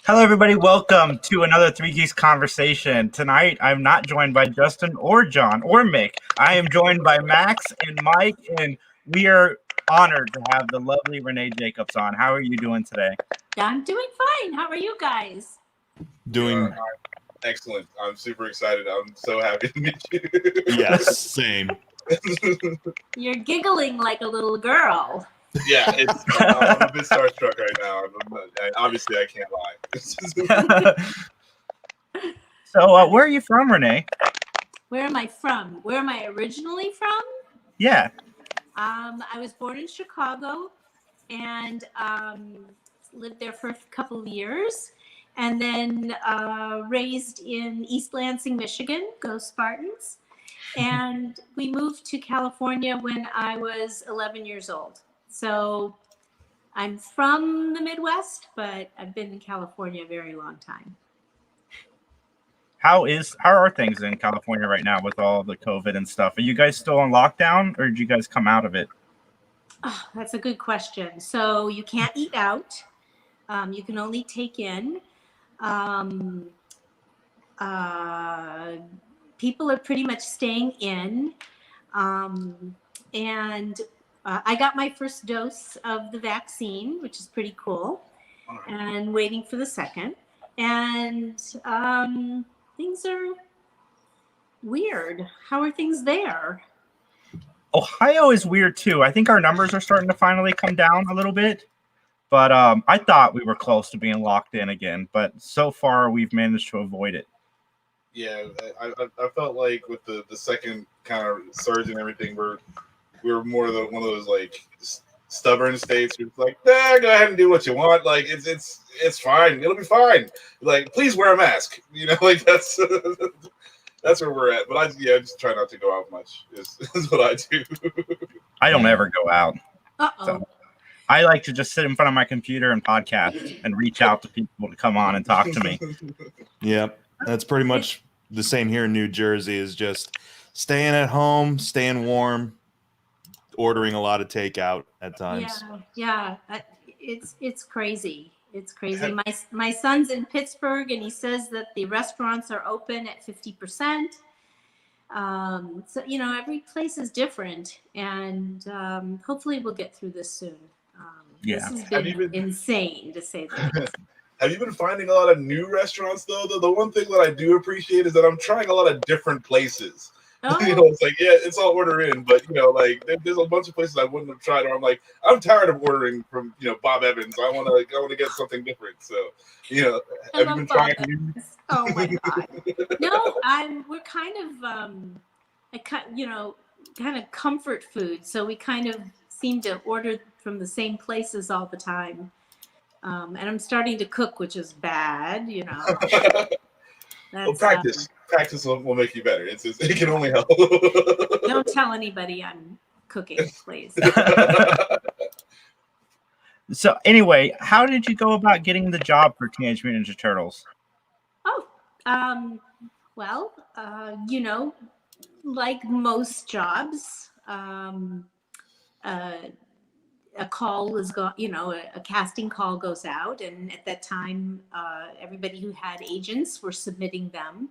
Hello, everybody. Welcome to another Three Geeks Conversation. Tonight, I'm not joined by Justin or John or Mick. I am joined by Max and Mike, and we are honored to have the lovely Renae Jacobs on. How are you doing today? I'm doing fine. How are you guys? Doing excellent. I'm super excited. I'm so happy to meet you. Yes, same. You're giggling like a little girl. Yeah, I'm a bit starstruck right now. Obviously, I can't lie. So, where are you from, Renae? Where am I from? Where am I originally from? Yeah. I was born in Chicago and lived there for a couple of years, and then raised in East Lansing, Michigan. Go Spartans! And we moved to California when I was 11 years old. So I'm from the Midwest, but I've been in California a very long time. How are things in California right now with all the COVID and stuff? Are you guys still on lockdown, or did you guys come out of it? Oh, that's a good question. So you can't eat out. You can only take in. People are pretty much staying in. And I got my first dose of the vaccine, which is pretty cool, and waiting for the second. And things are weird. How are things there? Ohio is weird too. I think our numbers are starting to finally come down a little bit, but I thought we were close to being locked in again, but so far we've managed to avoid it. Yeah, I felt like with the second kind of surge and everything, we're more of one of those like stubborn states who's like, nah, go ahead and do what you want. Like it's fine. It'll be fine. Like, please wear a mask. Like that's where we're at. But I just try not to go out much. Is what I do. I don't ever go out. Uh-oh. So I like to just sit in front of my computer and podcast and reach out to people to come on and talk to me. Yep, that's pretty much the same here in New Jersey. Is just staying at home, staying warm, ordering a lot of takeout at times. Yeah. It's crazy. It's crazy. My son's in Pittsburgh, and he says that the restaurants are open at 50%. So every place is different, and hopefully we'll get through this soon. This has been insane, to say the least. Have you been finding a lot of new restaurants though? The one thing that I do appreciate is that I'm trying a lot of different places. Oh. It's like, yeah, it's all order in, but like there's a bunch of places I wouldn't have tried, or I'm like, I'm tired of ordering from Bob Evans. I want to get something different. So have you been trying new? Oh my God. No, we're kind of kind of comfort food, so we kind of seem to order from the same places all the time. And I'm starting to cook, which is bad, Well, practice will make you better. It can only help. Don't tell anybody I'm cooking, please. So anyway, how did you go about getting the job for Teenage Mutant Ninja Turtles? Well, like most jobs, a call is a casting call goes out, and at that time, everybody who had agents were submitting them.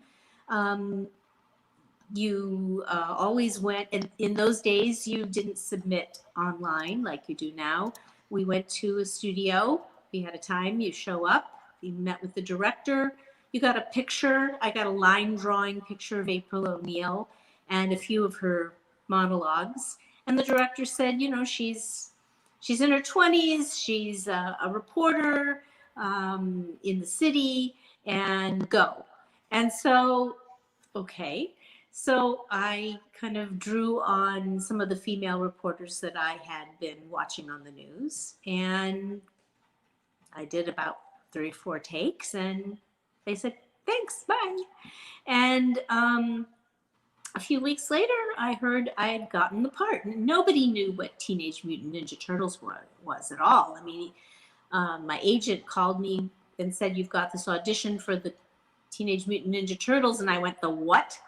You always went, and in those days, you didn't submit online like you do now. We went to a studio. We had a time. You show up. You met with the director. You got a picture. I got a line drawing picture of April O'Neil and a few of her monologues. And the director said, she's in her 20s. She's a reporter in the city, and go. And so, okay. So I kind of drew on some of the female reporters that I had been watching on the news. And I did about 3 or 4 takes, and they said, thanks, bye. And a few weeks later, I heard I had gotten the part. Nobody knew what Teenage Mutant Ninja Turtles was at all. I mean, my agent called me and said, you've got this audition for the Teenage Mutant Ninja Turtles. And I went, the what?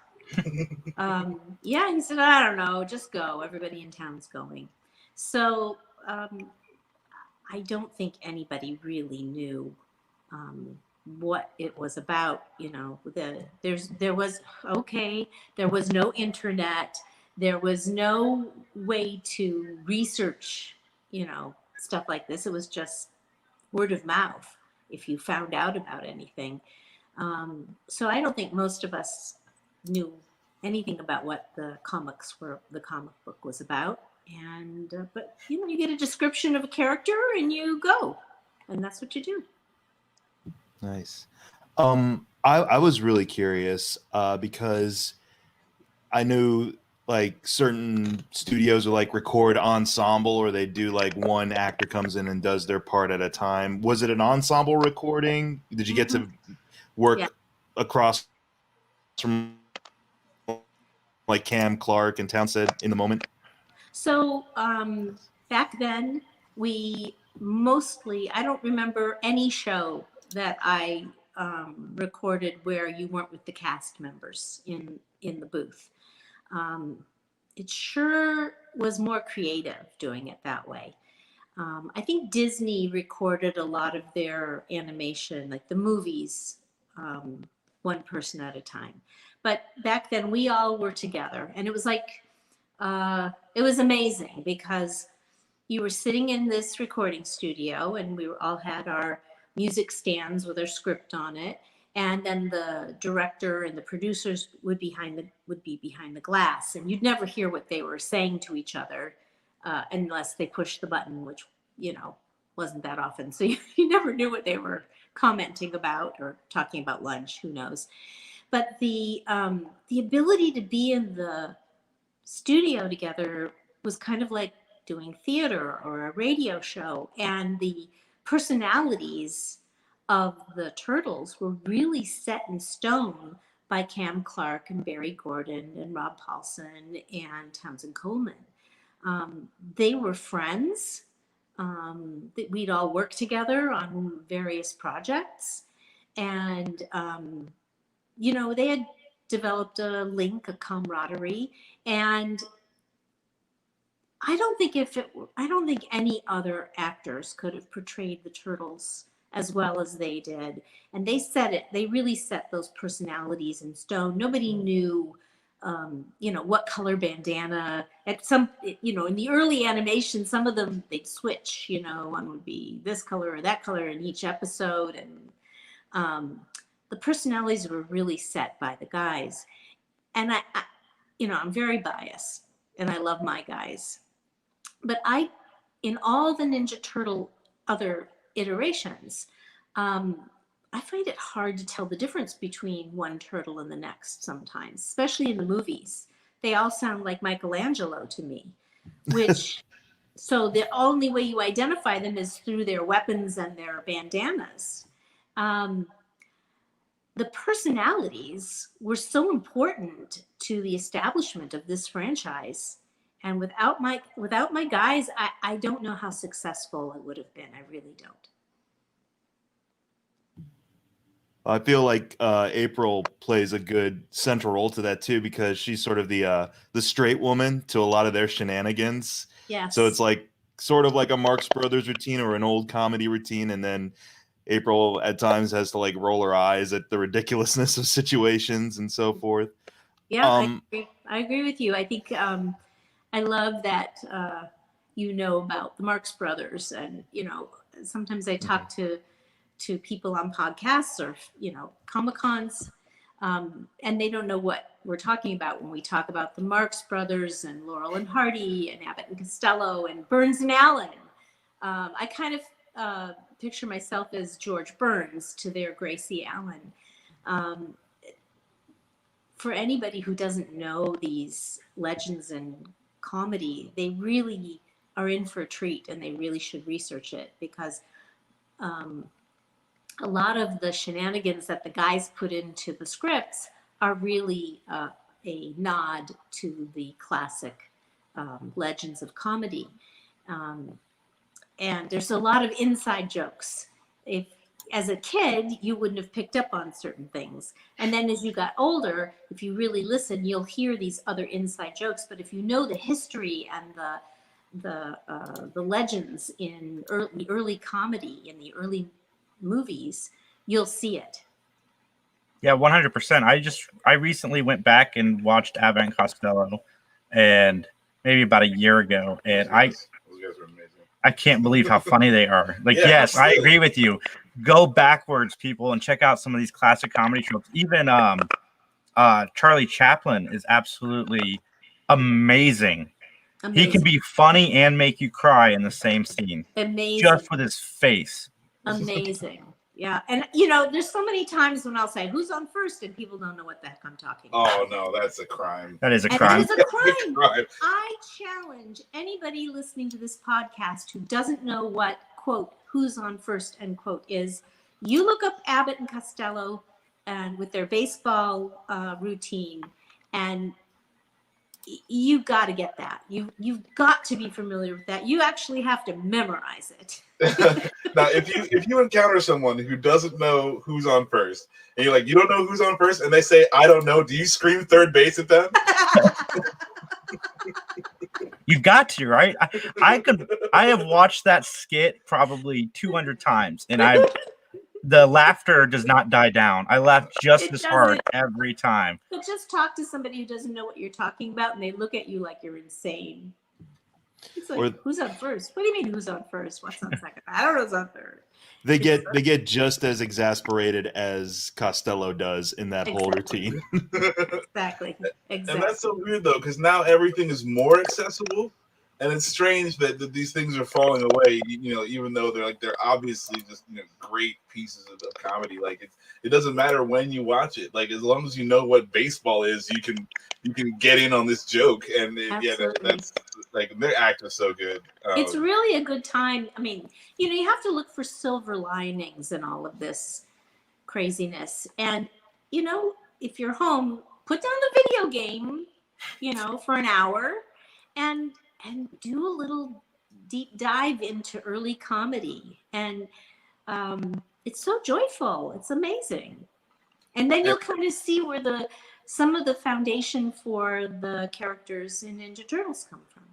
Yeah, he said, I don't know, just go. Everybody in town's going. So I don't think anybody really knew what it was about. You know, there was no internet, there was no way to research, you know, stuff like this. It was just word of mouth if you found out about anything. So I don't think most of us knew anything about what the comic book was about. And but you know, you get a description of a character and you go, and that's what you do. Nice. I was really curious because I knew like certain studios will like record ensemble, or they do like one actor comes in and does their part at a time. Was it an ensemble recording? Did you get to work Yeah. across from like Cam, Clark, and Townsend in the moment? So back then, we mostly, I don't remember any show that I recorded where you weren't with the cast members in the booth. It sure was more creative doing it that way. I think Disney recorded a lot of their animation, like the movies, one person at a time. But back then, we all were together, and it was like, it was amazing because you were sitting in this recording studio, and we all had our music stands with our script on it, and then the director and the producers would be behind the glass, and you'd never hear what they were saying to each other unless they pushed the button, which, you know, wasn't that often. So you never knew what they were commenting about or talking about lunch. Who knows? But the ability to be in the studio together was kind of like doing theater or a radio show, and the personalities of the turtles were really set in stone by Cam Clark and Barry Gordon and Rob Paulson and Townsend Coleman. They were friends. We'd all work together on various projects, and you know, they had developed a link, a camaraderie, and I don't think any other actors could have portrayed the turtles as well as they did. And they really set those personalities in stone. Nobody knew, you know, what color bandana. You know, in the early animation, some of them, they'd switch, you know, one would be this color or that color in each episode. And the personalities were really set by the guys. And I you know, I'm very biased and I love my guys. But in all the Ninja Turtle other iterations, I find it hard to tell the difference between one turtle and the next sometimes, especially in the movies. They all sound like Michelangelo to me, which, so the only way you identify them is through their weapons and their bandanas. The personalities were so important to the establishment of this franchise. And without my guys, I don't know how successful it would have been. I really don't. I feel like April plays a good central role to that too, because she's sort of the straight woman to a lot of their shenanigans. Yes. So it's like sort of like a Marx Brothers routine or an old comedy routine, and then April at times has to like roll her eyes at the ridiculousness of situations and so forth. Yeah, I agree with you. I think I love that you know about the Marx Brothers, and you know, sometimes I talk to people on podcasts or, you know, Comic-Cons, and they don't know what we're talking about when we talk about the Marx Brothers and Laurel and Hardy and Abbott and Costello and Burns and Allen. I kind of picture myself as George Burns to their Gracie Allen. For anybody who doesn't know these legends in comedy, they really are in for a treat, and they really should research it, because a lot of the shenanigans that the guys put into the scripts are really a nod to the classic legends of comedy. And there's a lot of inside jokes. If, as a kid, you wouldn't have picked up on certain things. And then as you got older, if you really listen, you'll hear these other inside jokes. But if you know the history and the legends in early comedy, in the early movies, you'll see it. Yeah, 100%. I recently went back and watched Abbott and Costello, and maybe about a year ago, and Those guys are amazing. I can't believe how funny they are. Like, Yeah, yes, I absolutely. agree with you. Go backwards, people, and check out some of these classic comedy tropes. Even Charlie Chaplin is absolutely amazing. He can be funny and make you cry in the same scene, Amazing. just with his face. Amazing. Yeah. And, there's so many times when I'll say, who's on first? And people don't know what the heck I'm talking about. Oh, no, that's a crime. That is a And crime. it is a crime. Crime. I challenge anybody listening to this podcast who doesn't know what, quote, who's on first, end quote, is. You look up Abbott and Costello and with their baseball routine, and you've got to get that. You've got to be familiar with that. You actually have to memorize it. Now, if you encounter someone who doesn't know who's on first, and you're like, you don't know who's on first, and they say, I don't know, do you scream third base at them? You've got to, right? I have watched that skit probably 200 times, and the laughter does not die down. I laugh just as hard every time. But just talk to somebody who doesn't know what you're talking about, and they look at you like you're insane. It's like, who's on first? What do you mean, who's on first? What's on second? I don't know who's on third. They get just as exasperated as Costello does in that whole routine. Exactly. And that's so weird though, because now everything is more accessible, and it's strange that these things are falling away. Even though they're obviously just great pieces of comedy. Like it doesn't matter when you watch it. Like as long as you know what baseball is, you can get in on this joke. And that's like their act is so good. It's really a good time. I mean, you have to look for silver linings in all of this craziness. And if you're home, put down the video game, for an hour, and do a little deep dive into early comedy. And it's so joyful. It's amazing. And then you'll kind of see where some of the foundation for the characters in Ninja Turtles come from.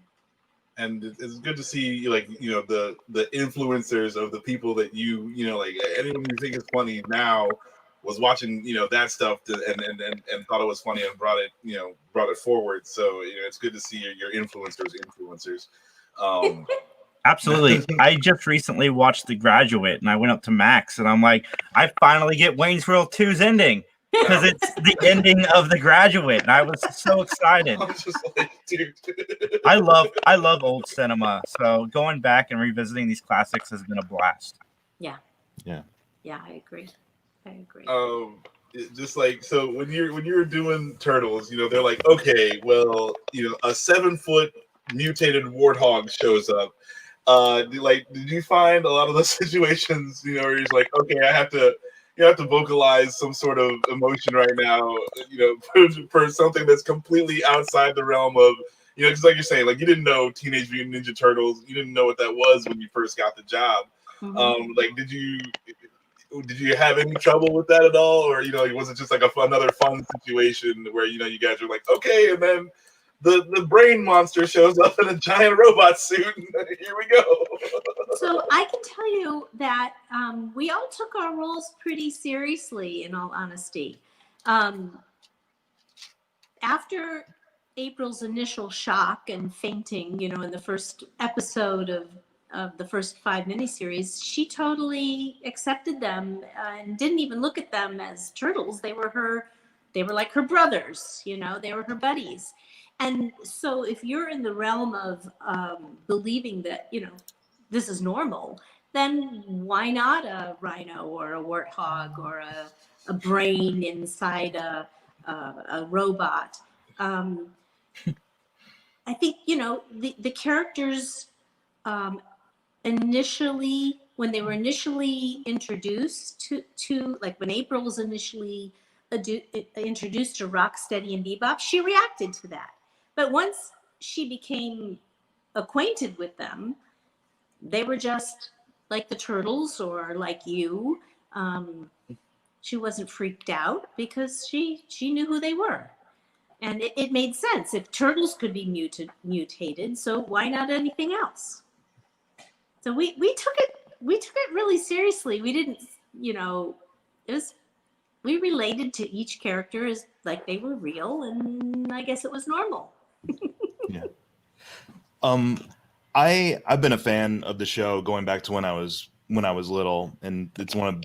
And it's good to see, the influencers of the people that like anyone who think is funny now was watching, that stuff and thought it was funny and brought it forward. So it's good to see your influencers. Absolutely. I just recently watched The Graduate, and I went up to Max, and I'm like, I finally get Wayne's World 2's ending, because it's the ending of The Graduate, and I was so excited. I was just like, dude. I love old cinema, so going back and revisiting these classics has been a blast. Yeah, I agree. Just like, so when you're doing Turtles, they're like, okay, well, a 7-foot mutated warthog shows up. Did you find a lot of those situations, where you're just like, okay, I have to vocalize some sort of emotion right now, for something that's completely outside the realm of, just like you're saying, like you didn't know Teenage Mutant Ninja Turtles, you didn't know what that was when you first got the job. Mm-hmm. Did you have any trouble with that at all, or was it just like another fun situation where you guys are like, okay, and then the brain monster shows up in a giant robot suit, and here we go. So I can tell you that we all took our roles pretty seriously, in all honesty. After April's initial shock and fainting, in the first episode of the first 5 miniseries, she totally accepted them and didn't even look at them as turtles. They were like her brothers, they were her buddies. And so if you're in the realm of believing that, this is normal, then why not a rhino or a warthog or a brain inside a robot? I think, the characters initially, when they were initially introduced to like when April was initially introduced to Rocksteady and Bebop, she reacted to that. But once she became acquainted with them, they were just like the Turtles or like you. She wasn't freaked out because she knew who they were. And it made sense. If turtles could be mutated, so why not anything else? So we took it really seriously. We didn't, we related to each character as like they were real, and I guess it was normal. Yeah. I've been a fan of the show going back to when I was little, and it's one of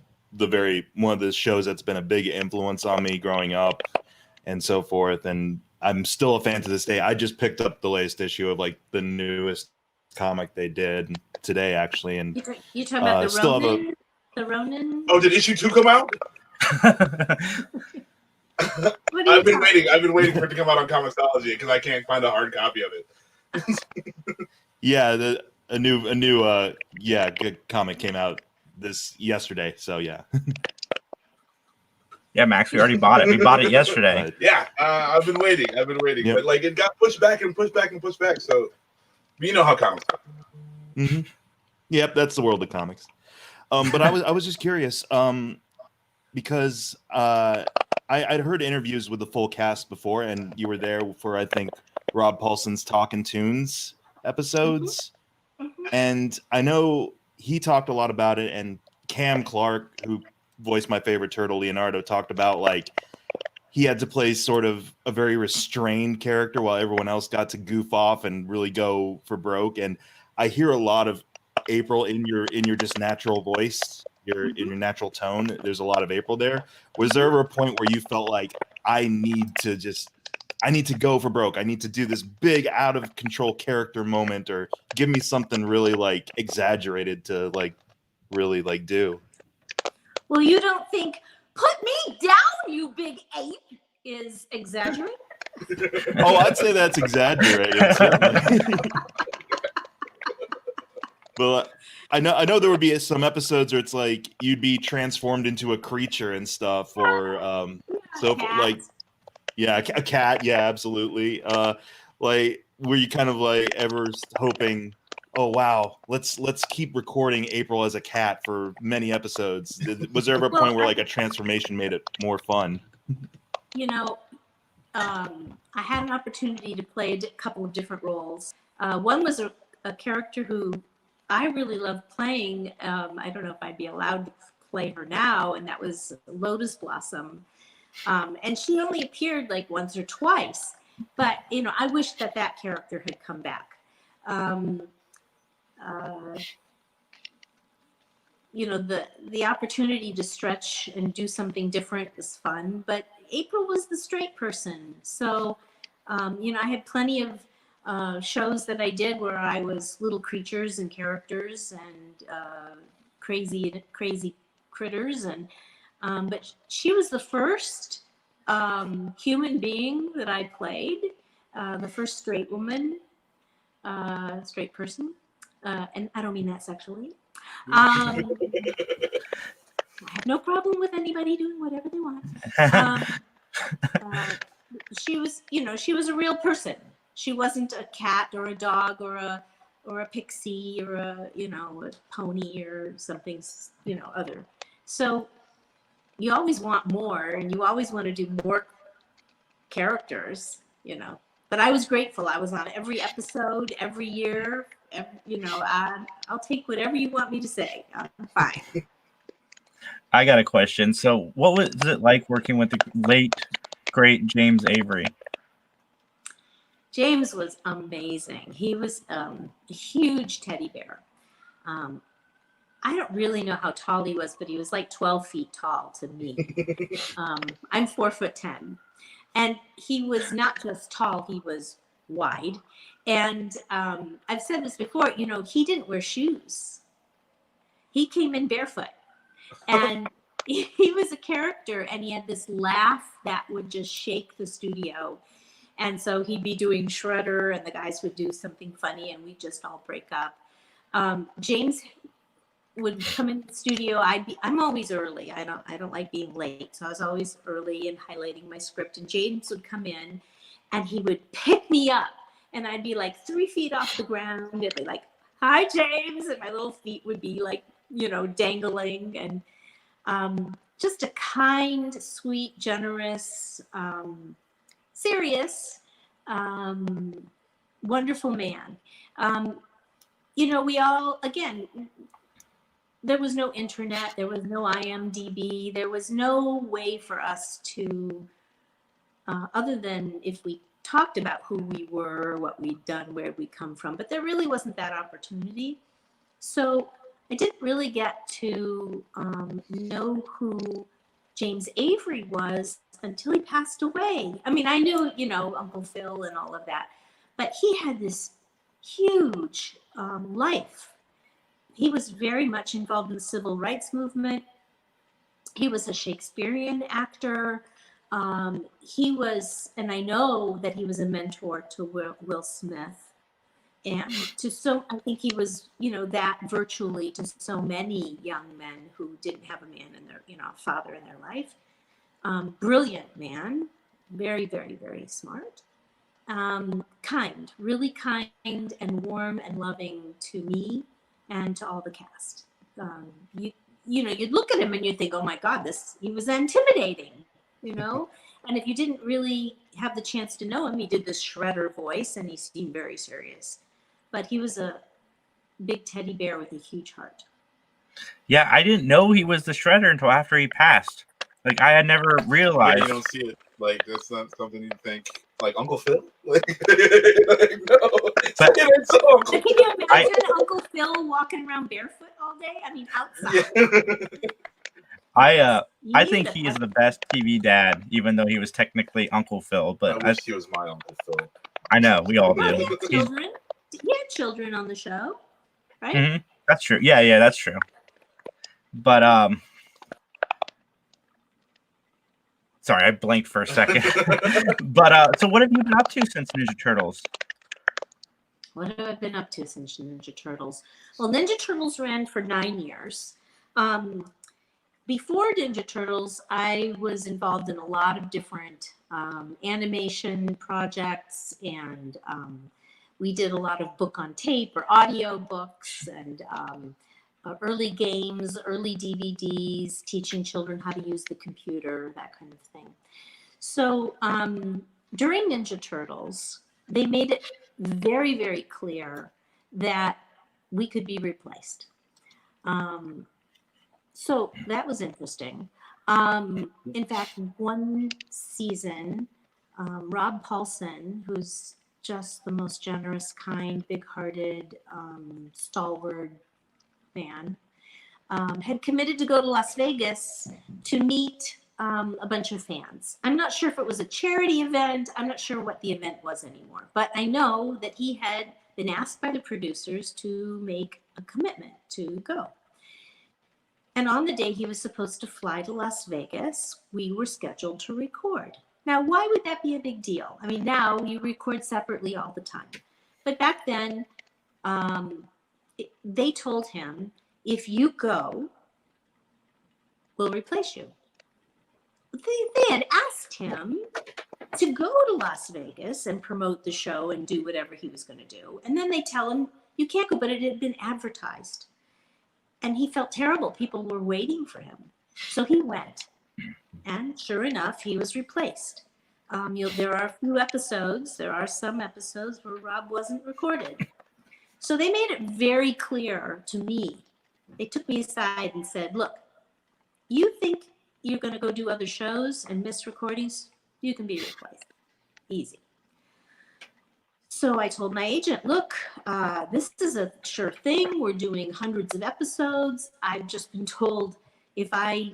the shows that's been a big influence on me growing up and so forth. And I'm still a fan to this day. I just picked up the latest issue of like the newest comic they did today, actually. And You talking about the still Ronin? have The Ronin? Oh, did issue 2 come out? What are you I've been talking- waiting for it to come out on Comixology because I can't find a hard copy of it. Yeah, a new good comic came out yesterday. So yeah. Yeah, Max, we already bought it. We bought it yesterday. But, Yeah, I've been waiting, Yep. but like it got pushed back and pushed back and pushed back. So you know how comics go. mm-hmm. Yep, that's the world of comics. But I was just curious because I'd heard interviews with the full cast before, and you were there for, I think, Rob Paulson's Talkin' Tunes episodes. Mhm. And I know he talked a lot about it, and Cam Clark, who voiced my favorite turtle, Leonardo, talked about like he had to play sort of a very restrained character while everyone else got to goof off and really go for broke. And I hear a lot of April in your just natural voice, in your natural tone. There's a lot of April there. Was there ever a point where you felt like I need to go for broke? I need to do this big out of control character moment, or give me something really like exaggerated to like really like do? Well, you don't think "put me down, you big ape" is exaggerated? Oh, I'd say that's exaggerated, certainly. But I know there would be some episodes where it's like you'd be transformed into a creature and stuff, or so Cat. like, yeah, a cat, yeah, absolutely. Like, were you kind of like ever hoping, oh wow, let's keep recording April as a cat for many episodes? Was there ever a point where like a transformation made it more fun? You know, I had an opportunity to play a couple of different roles. One was a character who I really loved playing. I don't know if I'd be allowed to play her now, and that was Lotus Blossom. And she only appeared like once or twice, but you know, I wish that character had come back. You know, the opportunity to stretch and do something different was fun, but April was the straight person. So, you know, I had plenty of shows that I did where I was little creatures and characters and crazy critters, and but she was the first human being that I played, the first straight woman, straight person, and I don't mean that sexually. I have no problem with anybody doing whatever they want. She was, you know, she was a real person. She wasn't a cat or a dog or a pixie or a, you know, a pony or something, you know, other. So you always want more, and you always want to do more characters, you know. But I was grateful. I was on every episode, every year. You know, I'll take whatever you want me to say. I'm fine. I got a question. So, what was it like working with the late great James Avery? James was amazing. He was a huge teddy bear. I don't really know how tall he was, but he was like 12 feet tall to me. I'm 4'10", and he was not just tall; he was wide. And I've said this before. You know, he didn't wear shoes. He came in barefoot, and he was a character. And he had this laugh that would just shake the studio. And so he'd be doing Shredder, and the guys would do something funny, and we'd just all break up. James would come in the studio. I'm always early. I don't like being late, so I was always early and highlighting my script. And James would come in, and he would pick me up, and I'd be like 3 feet off the ground, and be like, "Hi, James," and my little feet would be like, you know, dangling, and just a kind, sweet, generous, serious, wonderful man. You know, we all, again, there was no internet, there was no IMDb, there was no way for us to, other than if we talked about who we were, what we'd done, where we come from, but there really wasn't that opportunity. So I didn't really get to know who James Avery was until he passed away. I mean, I knew, Uncle Phil and all of that, but he had this huge life. He was very much involved in the civil rights movement. He was a Shakespearean actor. He was, and I know that he was a mentor to Will Smith. And I think he was, that virtually to so many young men who didn't have a man in their, father in their life. Brilliant man, very, very, very smart. Kind, really kind and warm and loving to me and to all the cast. You'd look at him and you'd think, oh my God, he was intimidating, And if you didn't really have the chance to know him, he did this shredder voice and he seemed very serious. But he was a big teddy bear with a huge heart. Yeah, I didn't know he was the Shredder until after he passed. Like, I had never realized. Yeah, you don't see it. Like, that's not something you think. Like, Uncle Phil? Like, no. But can you imagine Uncle Phil walking around barefoot all day? I mean, outside. Yeah. I think he is the best TV dad, even though he was technically Uncle Phil. But I wish he was my Uncle Phil. I know, we all do. He had children on the show, right? Mm-hmm. That's true. Yeah, that's true. But sorry, I blanked for a second. But so what have you been up to since Ninja Turtles? What have I been up to since Ninja Turtles? Well, Ninja Turtles ran for 9 years. Before Ninja Turtles, I was involved in a lot of different animation projects, and we did a lot of book on tape or audio books, and early games, early DVDs, teaching children how to use the computer, that kind of thing. So during Ninja Turtles, they made it very, very clear that we could be replaced. So that was interesting. In fact, one season, Rob Paulson, who's just the most generous, kind, big-hearted, stalwart man, had committed to go to Las Vegas to meet a bunch of fans. I'm not sure if it was a charity event. I'm not sure what the event was anymore. But I know that he had been asked by the producers to make a commitment to go. And on the day he was supposed to fly to Las Vegas, we were scheduled to record. Now, why would that be a big deal? I mean, now you record separately all the time. But back then, they told him, if you go, we'll replace you. They had asked him to go to Las Vegas and promote the show and do whatever he was going to do. And then they tell him, you can't go, but it had been advertised. And he felt terrible. People were waiting for him. So he went. And sure enough, he was replaced. There are a few episodes. There are some episodes where Rob wasn't recorded. So they made it very clear to me. They took me aside and said, look, you think you're going to go do other shows and miss recordings? You can be replaced. Easy. So I told my agent, look, this is a sure thing. We're doing hundreds of episodes. I've just been told if I,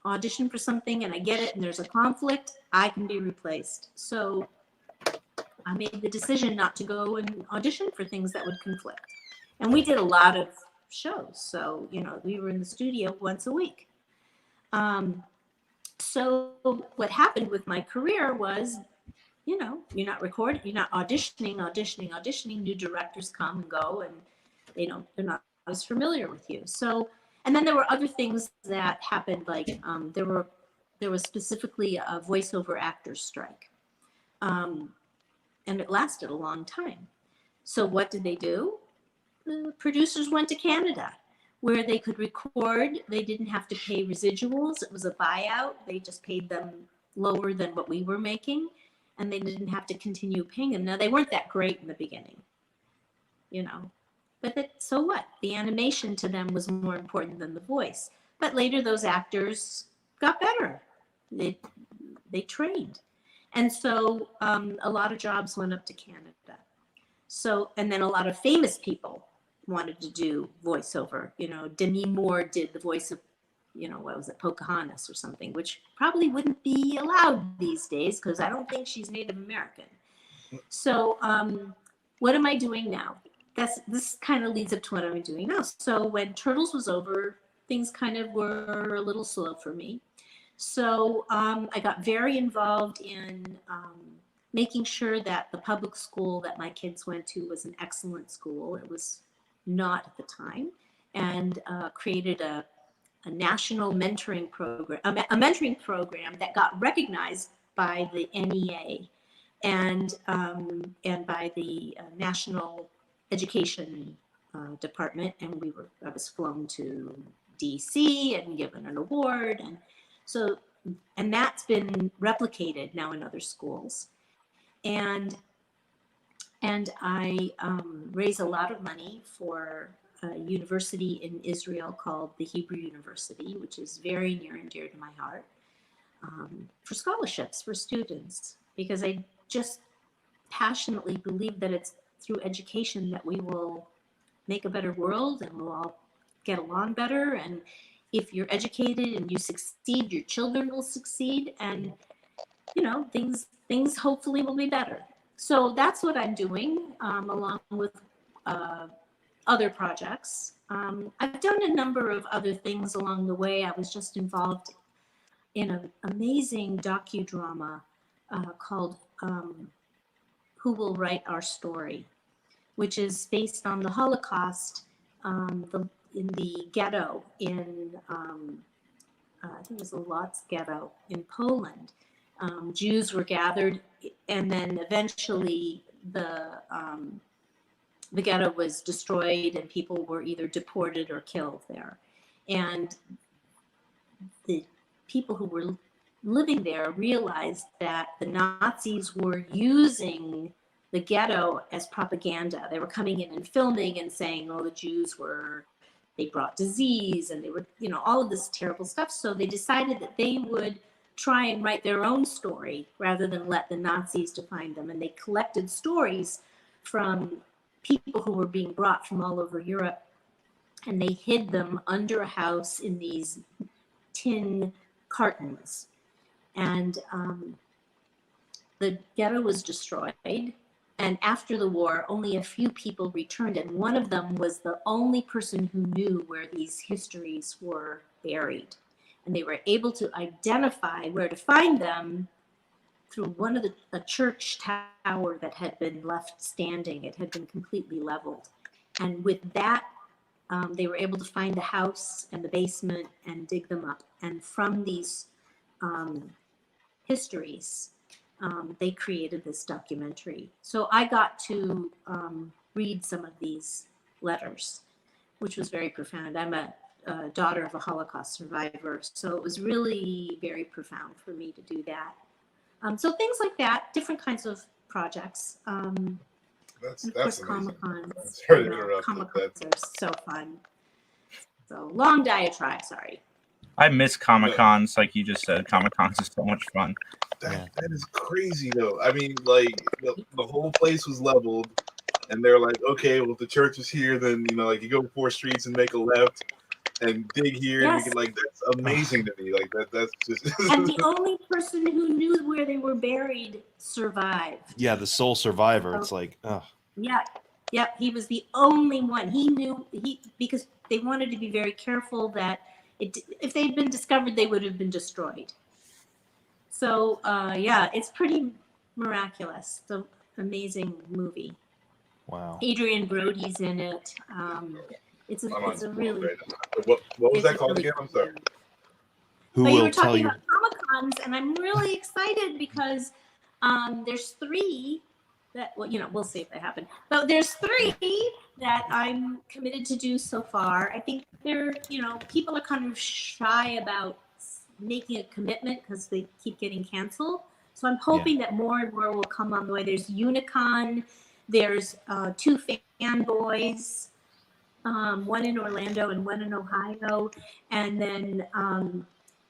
audition for something and I get it and there's a conflict, I can be replaced. So I made the decision not to go and audition for things that would conflict. And we did a lot of shows. So, we were in the studio once a week. So what happened with my career was, you're not recording, you're not auditioning. New directors come and go, and they're not as familiar with you. So, and then there were other things that happened, like there was specifically a voiceover actors strike, and it lasted a long time. So what did they do? The producers went to Canada, where they could record. They didn't have to pay residuals. It was a buyout. They just paid them lower than what we were making. And they didn't have to continue paying them. Now, they weren't that great in the beginning, But so what? The animation to them was more important than the voice. But later those actors got better. They trained. And so a lot of jobs went up to Canada. So, and then a lot of famous people wanted to do voiceover. You know, Demi Moore did the voice of, you know, what was it, Pocahontas or something, which probably wouldn't be allowed these days because I don't think she's Native American. So what am I doing now? This kind of leads up to what I'm doing now. So when Turtles was over, things kind of were a little slow for me. So I got very involved in making sure that the public school that my kids went to was an excellent school. It was not at the time, and created a national mentoring program, a mentoring program that got recognized by the NEA and by the National Education Department. And I was flown to DC and given an award, and so, and that's been replicated now in other schools. And I raise a lot of money for a university in Israel called the Hebrew University, which is very near and dear to my heart, for scholarships for students, because I just passionately believe that it's through education that we will make a better world and we'll all get along better. And if you're educated and you succeed, your children will succeed, and you know, things hopefully will be better. So that's what I'm doing, along with other projects. I've done a number of other things along the way. I was just involved in an amazing docudrama called Who Will Write Our Story, which is based on the Holocaust in the ghetto in, I think it was the Lodz ghetto in Poland. Jews were gathered, and then eventually the ghetto was destroyed and people were either deported or killed there. And the people who were living there realized that the Nazis were using the ghetto as propaganda. They were coming in and filming and saying, oh, the Jews they brought disease and they were, you know, all of this terrible stuff. So they decided that they would try and write their own story rather than let the Nazis define them. And they collected stories from people who were being brought from all over Europe, and they hid them under a house in these tin cartons. And the ghetto was destroyed. And after the war, only a few people returned. And one of them was the only person who knew where these histories were buried. And they were able to identify where to find them through a church tower that had been left standing. It had been completely leveled. And with that, they were able to find the house and the basement and dig them up. And from these histories, they created this documentary. So I got to read some of these letters, which was very profound. I'm a daughter of a Holocaust survivor, so it was really very profound for me to do that. So things like that, different kinds of projects. That's of course, amazing. Comic-Cons. Sorry to interrupt. Comic-Cons are so fun. So long diatribe, sorry. I miss Comic Cons, like you just said. Comic Cons is so much fun. That is crazy, though. I mean, like the whole place was leveled, and they're like, okay, well, if the church is here, then you know, like you go 4 streets and make a left, and dig here, and you can, like, that's amazing to me. Like that's just. And the only person who knew where they were buried survived. Yeah, the sole survivor. It's like, oh. Yeah, he was the only one. He knew because they wanted to be very careful that if they'd been discovered, they would have been destroyed. So yeah, it's pretty miraculous. It's an amazing movie. Wow. Adrian Brody's in it. It's a really. What was that called again? I'm sorry. Who you will were tell talking you? about Comic-Cons, and I'm really excited because there's 3 that, well, you know, we'll see if they happen. But there's 3 that I'm committed to do so far. I think people are kind of shy about making a commitment because they keep getting canceled. So I'm hoping that more and more will come on the way. There's Unicon, there's 2 fanboys, one in Orlando and one in Ohio. And then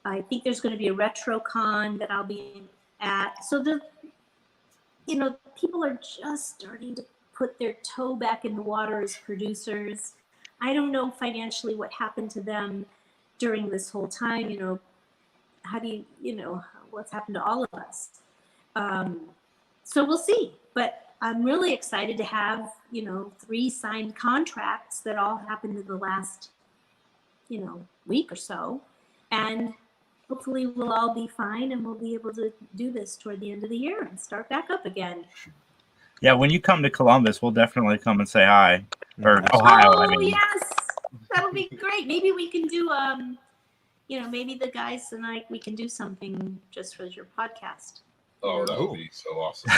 I think there's going to be a RetroCon that I'll be at. So people are just starting to put their toe back in the water as producers. I don't know financially what happened to them during this whole time. How do what's happened to all of us? So we'll see. But I'm really excited to have, 3 signed contracts that all happened in the last, week or so. And hopefully we'll all be fine and we'll be able to do this toward the end of the year and start back up again. Yeah, when you come to Columbus, we'll definitely come and say hi. Or Ohio, I mean. Yes, that'll be great. Maybe we can do, maybe the guys and we can do something just for your podcast. Oh, that would be so awesome.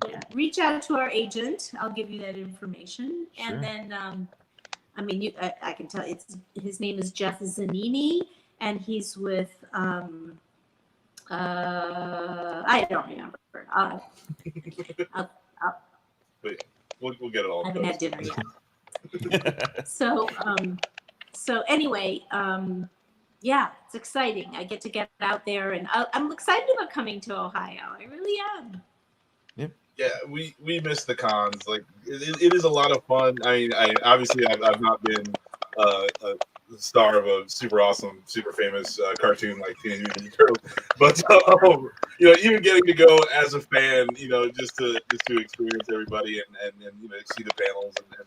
Yeah, reach out to our agent. I'll give you that information. Sure. And then, I can tell his name is Jeff Zanini, and he's with, I don't remember. We'll get it all. I haven't had dinner yet. So anyway, yeah, it's exciting. I get to get out there, and I'm excited about coming to Ohio. I really am. Yeah, we miss the cons. Like it is a lot of fun. I mean, I've not been a star of a super awesome, super famous cartoon like Teenage Mutant Ninja Turtles, but even getting to go as a fan, just to experience everybody and see the panels and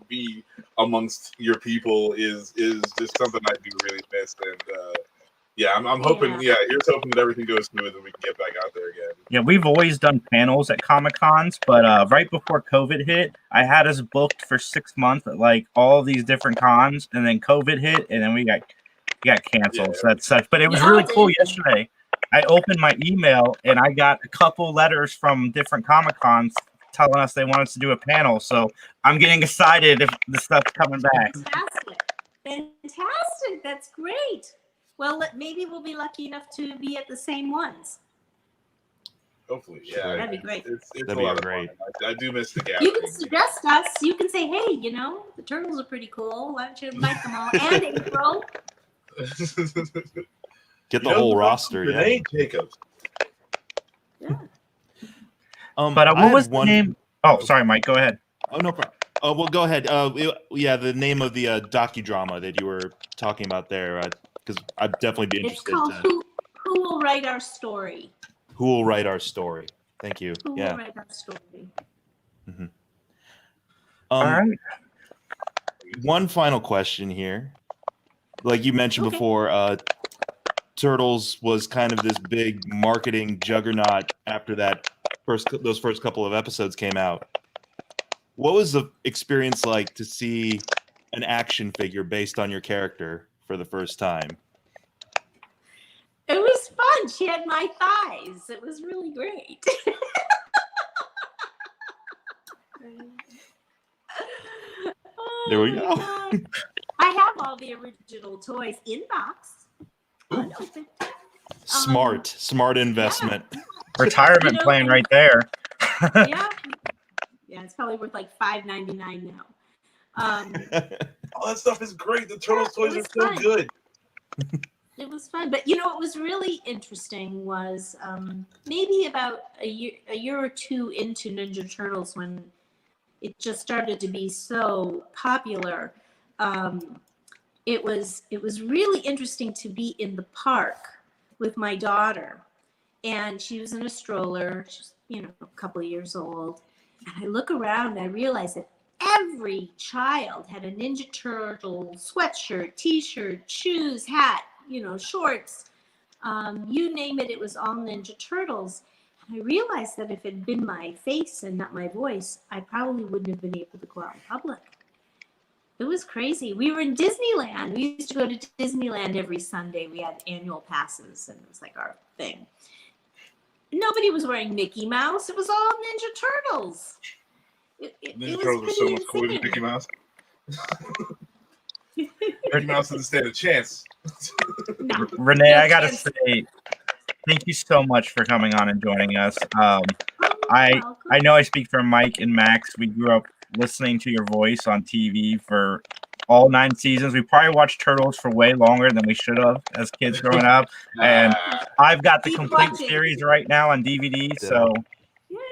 be amongst your people is just something I do really miss. And I'm hoping. Yeah, here's hoping that everything goes smooth and we can get back out there again. Yeah, we've always done panels at Comic Cons, but right before COVID hit, I had us booked for 6 months at like all these different cons, and then COVID hit, and then we got canceled. Yeah. So that sucks. But it was really cool yesterday. I opened my email and I got a couple letters from different Comic Cons telling us they want us to do a panel. So I'm getting excited if the stuff's coming back. Fantastic! That's great. Well, maybe we'll be lucky enough to be at the same ones. Hopefully, yeah. That'd be great. It's a lot of fun. I do miss the gathering. You can suggest us. You can say, hey, the turtles are pretty cool. Why don't you invite them all? And April. Get the whole roster. Renae Jacobs. Yeah. But what was the name? Oh, sorry, Mike. Go ahead. Oh, no problem. Oh, well, go ahead. The name of the docudrama that you were talking about there, because I'd definitely be interested. It's called Who Will Write Our Story? Who Will Write Our Story? Thank you. Who will write our story? Mm-hmm. All right. One final question here. Like you mentioned before, Turtles was kind of this big marketing juggernaut after those first couple of episodes came out. What was the experience like to see an action figure based on your character for the first time? It was fun. She had my thighs. It was really great. There we go. I have all the original toys in box. Unopened. Smart investment. Yeah. Retirement plan right there. Yeah, it's probably worth like $5.99 now. All that stuff is great. The Turtles toys are so good. It was fun, but what was really interesting was maybe about a year or two into Ninja Turtles, when it just started to be so popular. It was really interesting to be in the park with my daughter, and she was in a stroller. She's a couple of years old, and I look around and I realize that every child had a Ninja Turtle sweatshirt, T-shirt, shoes, hat, shorts, you name it, it was all Ninja Turtles. And I realized that if it had been my face and not my voice, I probably wouldn't have been able to go out in public. It was crazy. We were in Disneyland. We used to go to Disneyland every Sunday. We had annual passes, and it was like our thing. Nobody was wearing Mickey Mouse. It was all Ninja Turtles. Ninja Turtles are so much cooler than Mickey Mouse. Mickey Mouse doesn't stand a chance. No, Renae, I gotta say, thank you so much for coming on and joining us. I know I speak for Mike and Max. We grew up listening to your voice on TV for all 9 seasons. We probably watched Turtles for way longer than we should have as kids growing up. And I've got the Keep complete watching. series right now on DVD. So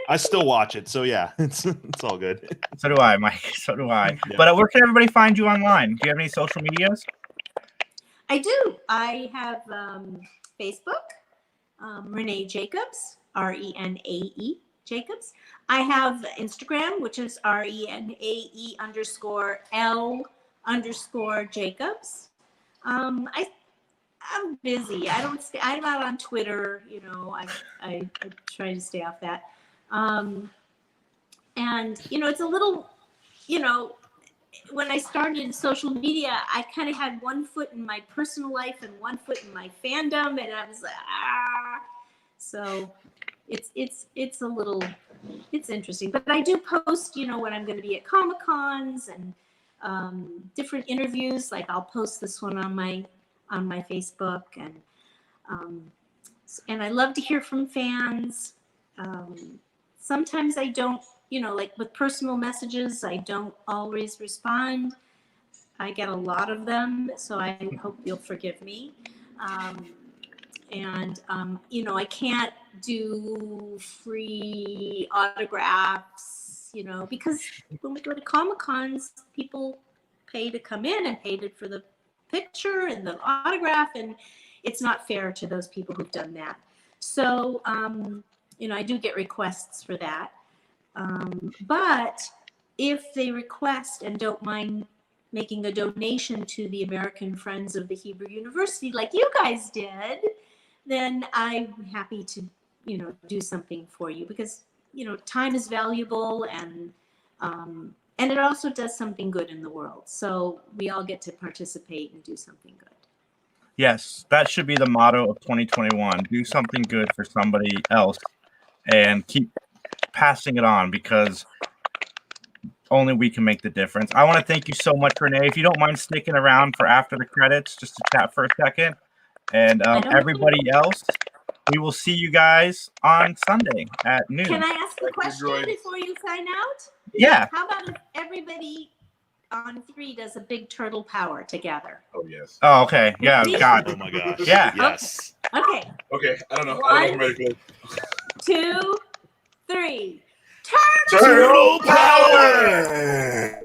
I still watch it, so yeah, it's all good. so do I, Mike. So do I. Yeah. But where can everybody find you online? Do you have any social medias? I do. I have Facebook, Renae Jacobs, Renae Jacobs. I have Instagram, which is RENAE_L_Jacobs. I'm busy. I'm not on Twitter. You know, I try to stay off that. And you know, it's a little, you know, when I started in social media, I kind of had one foot in my personal life and one foot in my fandom, and I was like, So it's a little, it's interesting. But I do post, you know, when I'm going to be at Comic-Cons and different interviews. Like I'll post this one on my Facebook, and I love to hear from fans. Sometimes I don't, you know, like with personal messages, I don't always respond. I get a lot of them, so I hope you'll forgive me. You know, I can't do free autographs, you know, because when we go to Comic-Cons, people pay to come in and paid for the picture and the autograph, and it's not fair to those people who've done that. So, you know, I do get requests for that. But if they request and don't mind making a donation to the American Friends of the Hebrew University, like you guys did, then I'm happy to, you know, do something for you, because, you know, time is valuable, and it also does something good in the world. So we all get to participate and do something good. Yes, that should be the motto of 2021. Do something good for somebody else and keep passing it on, because only we can make the difference. I want to thank you so much, Renae. If you don't mind sticking around for after the credits, just to chat for a second. And everybody else, we will see you guys on Sunday at noon. Can I ask a question before you sign out? Yeah. How about if everybody on 3 does a big turtle power together? Oh yes. Oh, okay. Yeah. God. Oh my gosh. Yeah. Yes. Okay. Okay. I don't know. 1, I don't know if I'm ready for 2, 3. Turtle power!